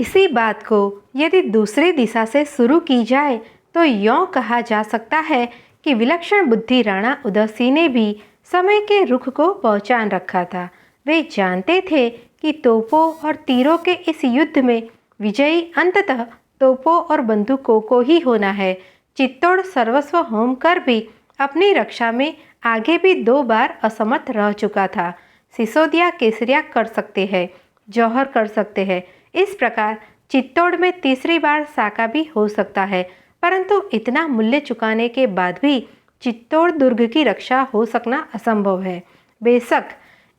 इसी बात को यदि दूसरी दिशा से शुरू की जाए तो यों कहा जा सकता है कि विलक्षण बुद्धि राणा उदयसिंह ने भी समय के रुख को पहचान रखा था। वे जानते थे कि तोपों और तीरों के इस युद्ध में विजयी अंततः तोपों और बंदूकों को ही होना है। चित्तौड़ सर्वस्व होम कर भी अपनी रक्षा में आगे भी 2 बार असमर्थ रह चुका था। सिसोदिया केसरिया कर सकते हैं, जौहर कर सकते हैं, इस प्रकार चित्तौड़ में तीसरी बार साका भी हो सकता है, परंतु इतना मूल्य चुकाने के बाद भी चित्तौड़ दुर्ग की रक्षा हो सकना असंभव है। बेशक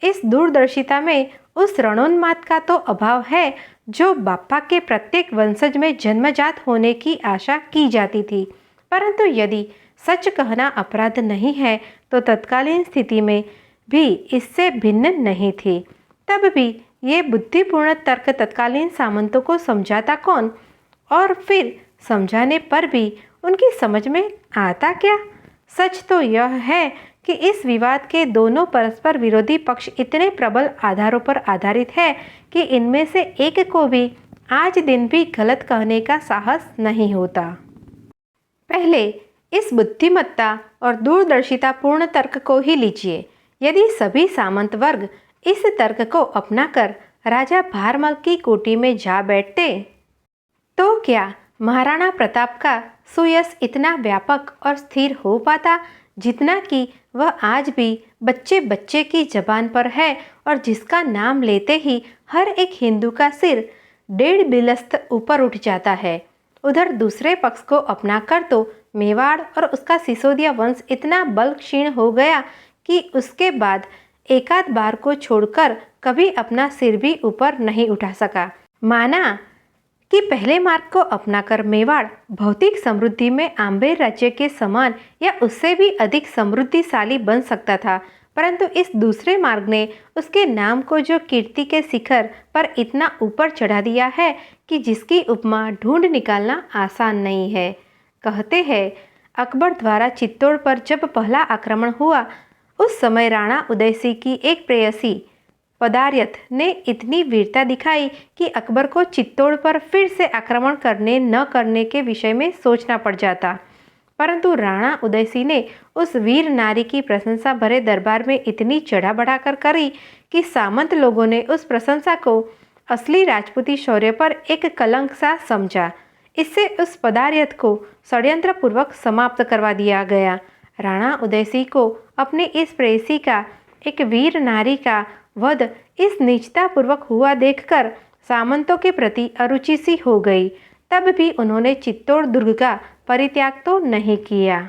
इस दूरदर्शिता में उस रणोन्माद का तो अभाव है जो बापा के प्रत्येक वंशज में जन्मजात होने की आशा की जाती थी, परंतु यदि सच कहना अपराध नहीं है तो तत्कालीन स्थिति में भी इससे भिन्न नहीं थी। तब भी ये बुद्धिपूर्ण तर्क तत्कालीन सामंतों को समझाता कौन, और फिर समझाने पर भी उनकी समझ में आता क्या? सच तो यह है कि इस विवाद के दोनों परस्पर विरोधी पक्ष इतने प्रबल आधारों पर आधारित है कि इनमें से एक को भी आज दिन भी गलत कहने का साहस नहीं होता। पहले इस बुद्धिमत्ता और दूरदर्शिता पूर्ण तर्क को ही लीजिए। यदि सभी सामंत वर्ग इस तर्क को अपनाकर राजा भारमल की कोठी में जा बैठते तो क्या महाराणा प्रताप का सुयश इतना व्यापक और स्थिर हो पाता जितना कि वह आज भी बच्चे बच्चे की जबान पर है और जिसका नाम लेते ही हर एक हिंदू का सिर 1.5 बिलस्त ऊपर उठ जाता है। उधर दूसरे पक्ष को अपनाकर तो मेवाड़ और उसका सिसोदिया वंश इतना बल क्षीण हो गया कि उसके बाद एकाध बार को छोड़कर कभी अपना सिर भी ऊपर नहीं उठा सका। माना कि पहले मार्ग को अपनाकर मेवाड़ भौतिक समृद्धि में आम्बेर राज्य के समान या उससे भी अधिक समृद्धिशाली बन सकता था, परंतु इस दूसरे मार्ग ने उसके नाम को जो कीर्ति के शिखर पर इतना ऊपर चढ़ा दिया है कि जिसकी उपमा ढूंढ निकालना आसान नहीं है। कहते हैं अकबर द्वारा चित्तौड़ पर जब पहला आक्रमण हुआ उस समय राणा उदयसिंह की एक प्रेयसी पदार्यथ ने इतनी वीरता दिखाई कि अकबर को चित्तौड़ पर फिर से आक्रमण करने न करने के विषय में सोचना पड़ जाता, परंतु राणा उदयसिंह ने उस वीर नारी की प्रशंसा भरे दरबार में इतनी चढ़ा बढ़ाकर करी कि सामंत लोगों ने उस प्रशंसा को असली राजपूती शौर्य पर एक कलंक सा समझा। इससे उस पदार्यथ को षड्यंत्र पूर्वक समाप्त करवा दिया गया। राणा उदयसिंह को अपने इस प्रेयसी का, एक वीर नारी का वध इस नीचता पूर्वक हुआ देखकर सामंतों के प्रति अरुचि सी हो गई। तब भी उन्होंने चित्तौड़ दुर्ग का परित्याग तो नहीं किया।